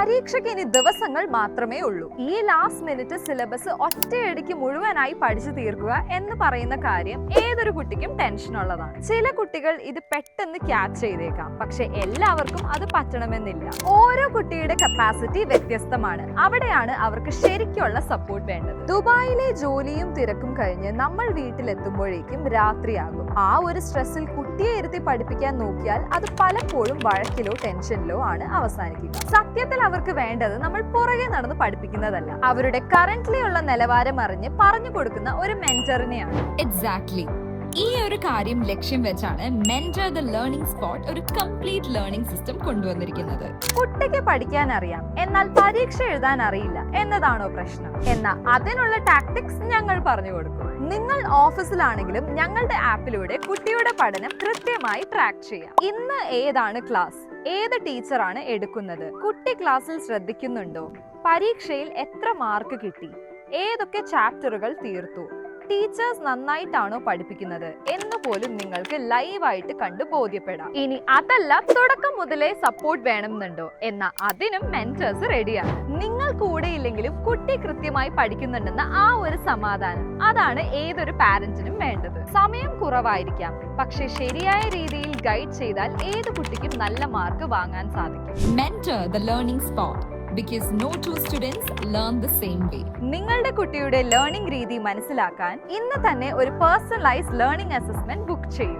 പരീക്ഷയ്ക്ക് ഇനി ദിവസങ്ങൾ മാത്രമേ ഉള്ളൂ. ഈ ലാസ്റ്റ് മിനിറ്റ് സിലബസ് ഒറ്റയടിക്ക് മുഴുവനായി പഠിച്ചു തീർക്കുക എന്ന് പറയുന്ന കാര്യം ഏതൊരു കുട്ടിക്കും ടെൻഷൻ ഉള്ളതാണ്. ചില കുട്ടികൾ ഇത് പെട്ടെന്ന് ക്യാച്ച് ചെയ്തേക്കാം, പക്ഷെ എല്ലാവർക്കും അത് പറ്റണമെന്നില്ല. ഓരോ കുട്ടിയുടെ കപ്പാസിറ്റി വ്യത്യസ്തമാണ്. അവിടെയാണ് അവർക്ക് ശരിക്കുള്ള സപ്പോർട്ട് വേണ്ടത്. ദുബായിലെ ജോലിയും തിരക്കും കഴിഞ്ഞ് നമ്മൾ വീട്ടിലെത്തുമ്പോഴേക്കും രാത്രിയാകും. ആ ഒരു സ്ട്രെസ്സിൽ കുട്ടിയെ ഇരുത്തി പഠിപ്പിക്കാൻ നോക്കിയാൽ അത് പലപ്പോഴും വഴക്കിലോ ടെൻഷനിലോ ആണ് അവസാനിക്കുക. സത്യത്തിൽ അവർക്ക് വേണ്ടത് നമ്മൾ പുറകെ നടന്ന് പഠിപ്പിക്കുന്നതല്ല, അവരുടെ കറന്റ്ലി ഉള്ള നിലവാരം അറിഞ്ഞ് പറഞ്ഞു കൊടുക്കുന്ന ഒരു മെന്ററിനെയാണ്. എക്സാക്ട്ലി. ഈ ഒരു കാര്യം ലക്ഷ്യം വെച്ചാണ് മെന്റർ ദ ലേണിംഗ് സ്പോട്ട് ഒരു കംപ്ലീറ്റ് ലേണിംഗ് സിസ്റ്റം കൊണ്ടുവന്നിരിക്കുന്നത്. കുട്ടിക്ക് പഠിക്കാൻ അറിയാം, എന്നാൽ പരീക്ഷ എഴുതാൻ അറിയില്ല എന്നതാണോ പ്രശ്നം? എന്നാൽ അതിനുള്ള ടാക്ടിക്സ് ഞങ്ങൾ പറഞ്ഞു കൊടുക്കും. നിങ്ങൾ ഓഫീസിലാണെങ്കിലും ഞങ്ങളുടെ ആപ്പിലൂടെ കുട്ടിയുടെ പഠനം കൃത്യമായി ട്രാക്ക് ചെയ്യാം. ഇന്ന് ഏതാണ് ക്ലാസ്, ഏത് ടീച്ചറാണ് എടുക്കുന്നത്, കുട്ടി ക്ലാസ്സിൽ ശ്രദ്ധിക്കുന്നുണ്ടോ, പരീക്ഷയിൽ എത്ര മാർക്ക് കിട്ടി, ഏതൊക്കെ ചാപ്റ്ററുകൾ തീർത്തു, ടീച്ചേഴ്സ് നന്നായിട്ടാണോ പഠിപ്പിക്കുന്നത് എന്ന് പോലും നിങ്ങൾക്ക് ലൈവായിട്ട് കണ്ടു ബോധ്യപ്പെടാം. ഇനി അതല്ല തുടക്കം മുതലേ സപ്പോർട്ട് വേണമെന്നുണ്ടോ എന്നാൽ അതിനും മെന്റേഴ്സ് റെഡിയാണ്. നിങ്ങൾ കൂടെയില്ലെങ്കിലും കുട്ടി കൃത്യമായി പഠിക്കുന്നുണ്ടെന്ന ആ ഒരു സമാധാനം, അതാണ് ഏതൊരു പാരന്റിനും വേണ്ടത്. സമയം കുറവായിരിക്കാം, പക്ഷെ ശരിയായ രീതിയിൽ ഗൈഡ് ചെയ്താൽ ഏത് കുട്ടിക്കും നല്ല മാർക്ക് വാങ്ങാൻ സാധിക്കും. Mentor the learning spot, because no two students learn the same way. നിങ്ങളുടെ കുട്ടിയുടെ ലേണിംഗ് രീതി മനസ്സിലാക്കാൻ ഇന്ന് തന്നെ ഒരു പേഴ്സണലൈസ്ഡ് ലേണിംഗ് അസസ്മെന്റ് ബുക്ക് ചെയ്യൂ.